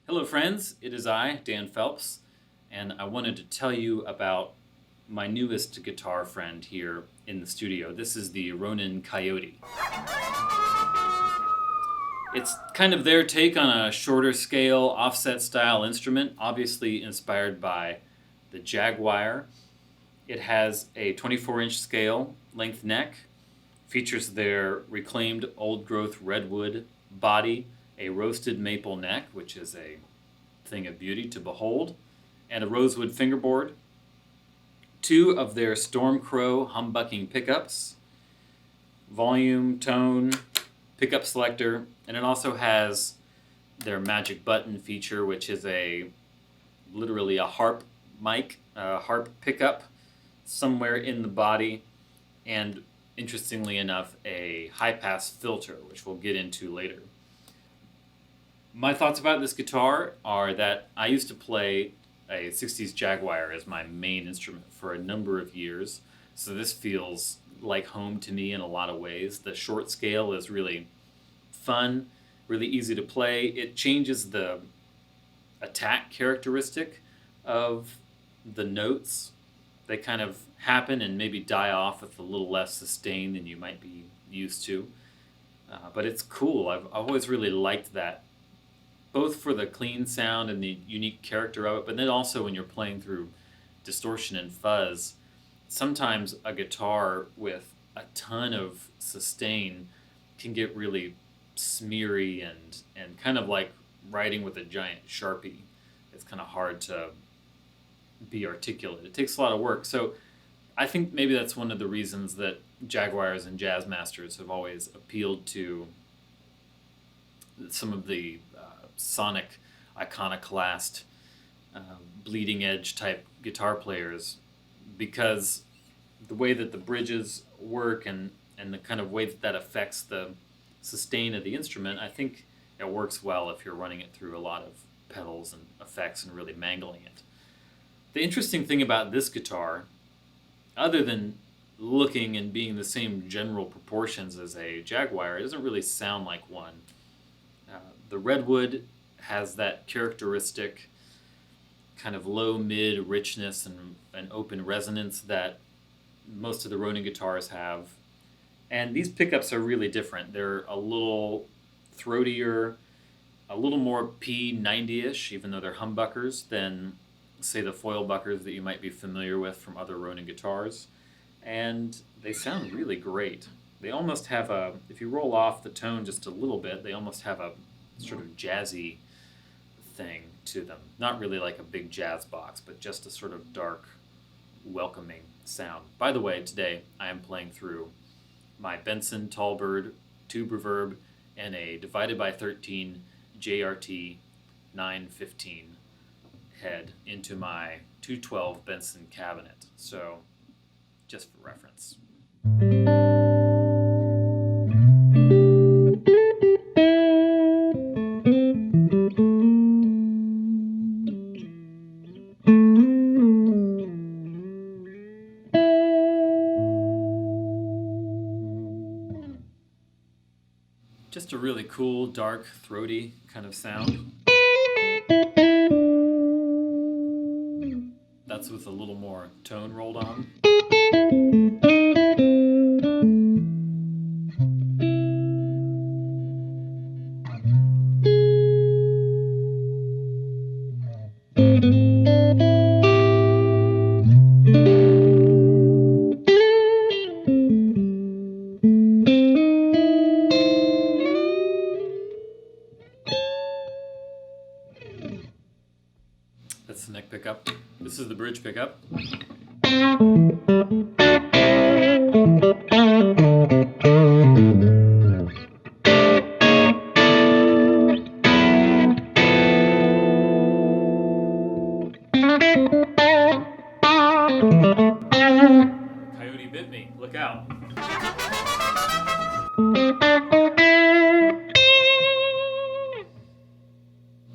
Hello, friends. It is I, Dan Phelps, and I wanted to tell you about my newest guitar friend here in the studio. This is the Ronin Coyote. It's kind of their take on a shorter scale, offset style instrument, obviously inspired by the Jaguar. It has a 24-inch scale length neck, features their reclaimed old growth redwood body, a roasted maple neck, which is a thing of beauty to behold, and a rosewood fingerboard, two of their Storm Crow humbucking pickups, volume, tone, pickup selector, and it also has their magic button feature, which is literally a harp mic, a harp pickup somewhere in the body, and interestingly enough, a high-pass filter, which we'll get into later. My thoughts about this guitar are that I used to play a 60s Jaguar as my main instrument for a number of years, so this feels like home to me in a lot of ways. The short scale is really fun, really easy to play. It changes the attack characteristic of the notes. They kind of happen and maybe die off with a little less sustain than you might be used to. But it's cool. I've always really liked that, both for the clean sound and the unique character of it, but then also when you're playing through distortion and fuzz, sometimes a guitar with a ton of sustain can get really smeary and kind of like writing with a giant Sharpie. It's kind of hard to be articulate. It takes a lot of work. So I think maybe that's one of the reasons that Jaguars and Jazzmasters have always appealed to some of the sonic iconoclast bleeding edge type guitar players, because the way that the bridges work and the kind of way that affects the sustain of the instrument, I think it works well if you're running it through a lot of pedals and effects and really mangling it. The interesting thing about this guitar, other than looking and being the same general proportions as a Jaguar, it doesn't really sound like one. The redwood has that characteristic kind of low-mid richness and open resonance that most of the Ronin guitars have. And these pickups are really different. They're a little throatier, a little more P90-ish, even though they're humbuckers, than, say, the foil buckers that you might be familiar with from other Ronin guitars. And they sound really great. They almost have if you roll off the tone just a little bit, they almost have a sort of jazzy thing to them. Not really like a big jazz box, but just a sort of dark, welcoming sound. By the way, today I am playing through my Benson Tallbird tube reverb and a divided by 13 JRT 915 head into my 212 Benson cabinet. So, just for reference. Just a really cool, dark, throaty kind of sound. That's with a little more tone rolled on. That's the neck pickup. This is the bridge pickup. Coyote bit me. Look out.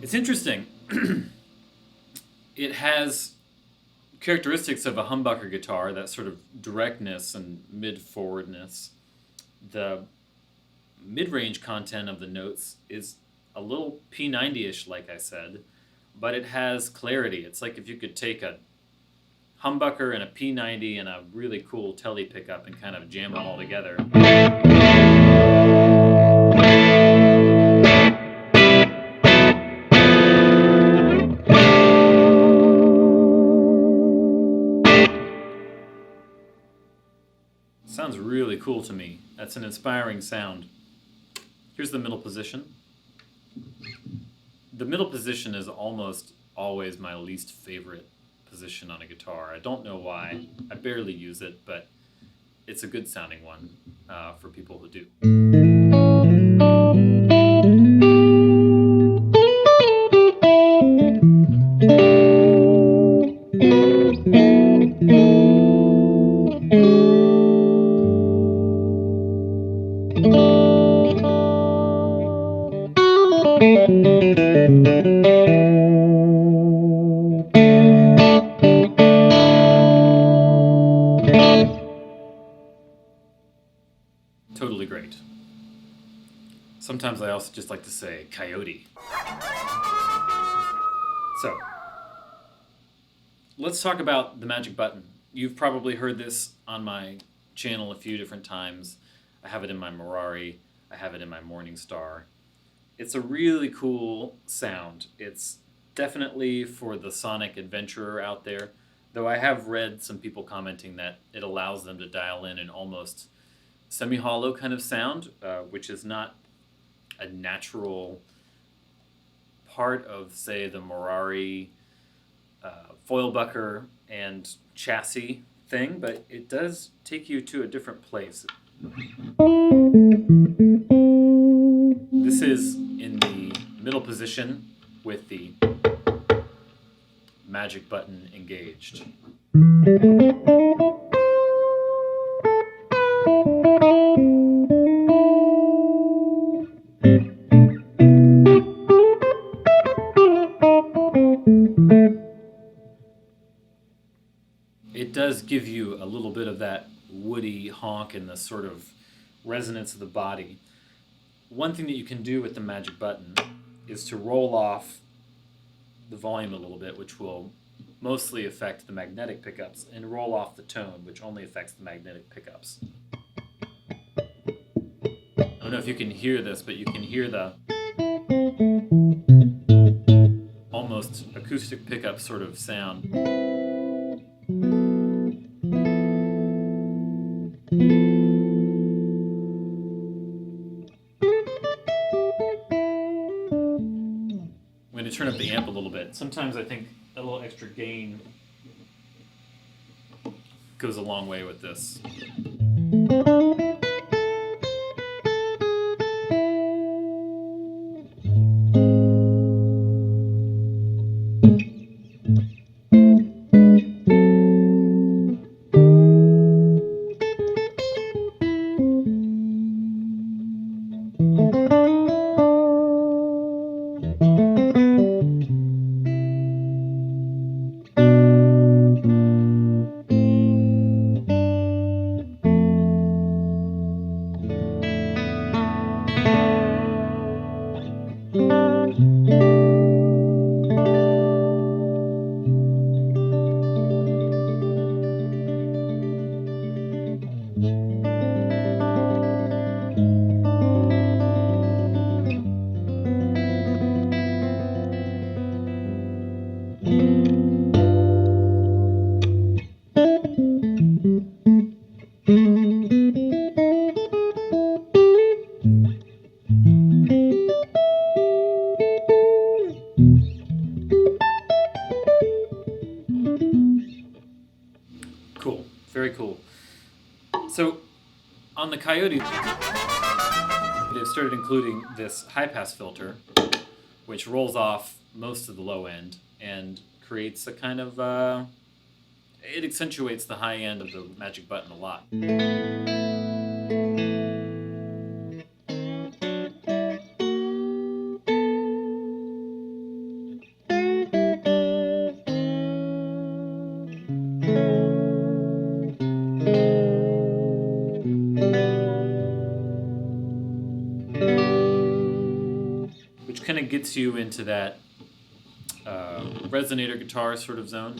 It's interesting. It has characteristics of a humbucker guitar, that sort of directness and mid-forwardness. The mid-range content of the notes is a little P90-ish, like I said, but it has clarity. It's like if you could take a humbucker and a P90 and a really cool Tele pickup and kind of jam them all together. Sounds really cool to me. That's an inspiring sound. Here's the middle position. The middle position is almost always my least favorite position on a guitar. I don't know why. I barely use it, but it's a good sounding one for people who do. Totally great. Sometimes I also just like to say coyote. So, let's talk about the magic button. You've probably heard this on my channel a few different times. I have it in my Morari. I have it in my Morningstar. It's a really cool sound. It's definitely for the sonic adventurer out there, though I have read some people commenting that it allows them to dial in an almost semi-hollow kind of sound, which is not a natural part of, say, the Morari foilbucker and chassis thing, but it does take you to a different place. This is in the middle position with the magic button engaged. It does give you a little bit of that woody honk and the sort of resonance of the body. One thing that you can do with the magic button is to roll off the volume a little bit, which will mostly affect the magnetic pickups, and roll off the tone, which only affects the magnetic pickups. I don't know if you can hear this, but you can hear the almost acoustic pickup sort of sound. I'm going to turn up the amp a little bit. Sometimes I think a little extra gain goes a long way with this. Cool, very cool. So on the Coyote, they've started including this high-pass filter, which rolls off most of the low end and creates a kind of, it accentuates the high end of the magic button a lot. kind of gets you into that resonator guitar sort of zone.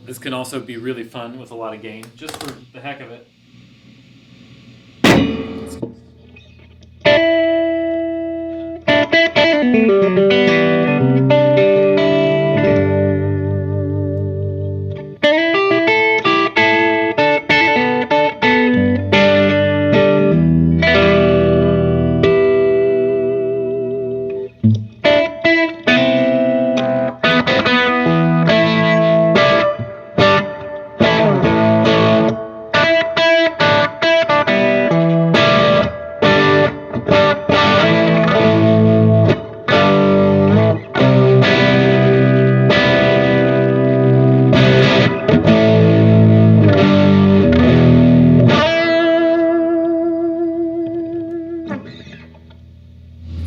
This can also be really fun with a lot of gain, just for the heck of it.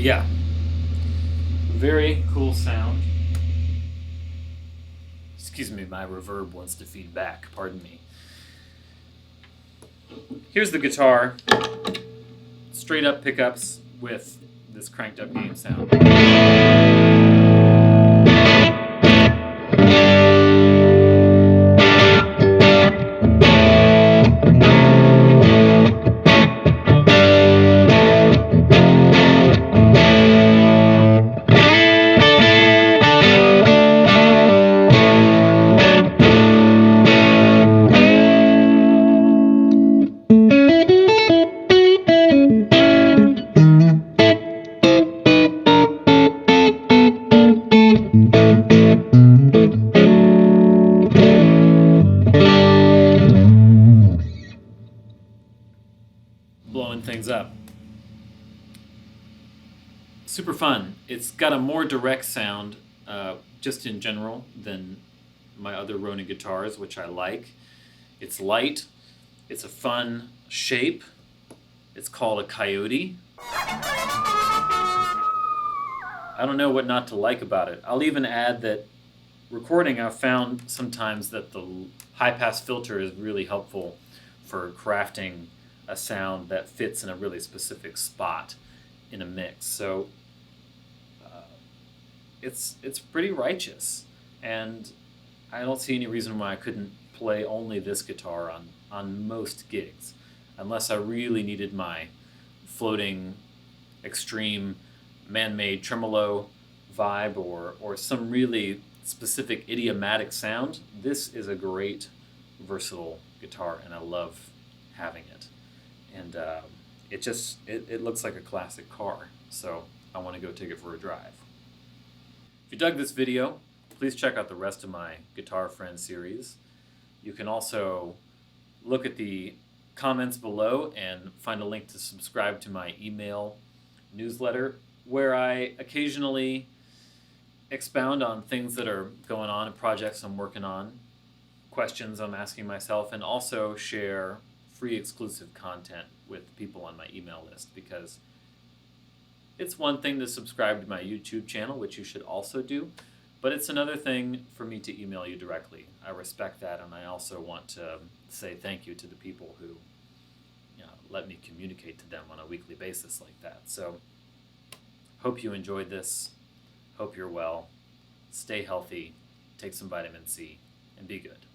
Yeah, very cool sound. Excuse me, my reverb wants to feed back, pardon me. Here's the guitar, straight up pickups with this cranked up gain sound. Blowing things up. Super fun. It's got a more direct sound, just in general, than my other Ronin guitars, which I like. It's light. It's a fun shape. It's called a Coyote. I don't know what not to like about it. I'll even add that recording, I've found sometimes that the high-pass filter is really helpful for crafting a sound that fits in a really specific spot in a mix. So it's pretty righteous, and I don't see any reason why I couldn't play only this guitar on most gigs, unless I really needed my floating extreme man-made tremolo vibe or some really specific idiomatic sound. This is a great versatile guitar, and I love having it. And it looks like a classic car, so I want to go take it for a drive. If you dug this video, please check out the rest of my Guitar Friends series. You can also look at the comments below and find a link to subscribe to my email newsletter, where I occasionally expound on things that are going on and projects I'm working on, questions I'm asking myself, and also share free exclusive content with people on my email list, because it's one thing to subscribe to my YouTube channel, which you should also do, but it's another thing for me to email you directly. I respect that, and I also want to say thank you to the people who let me communicate to them on a weekly basis like that. So hope you enjoyed this. Hope you're well. Stay healthy. Take some vitamin C, and be good.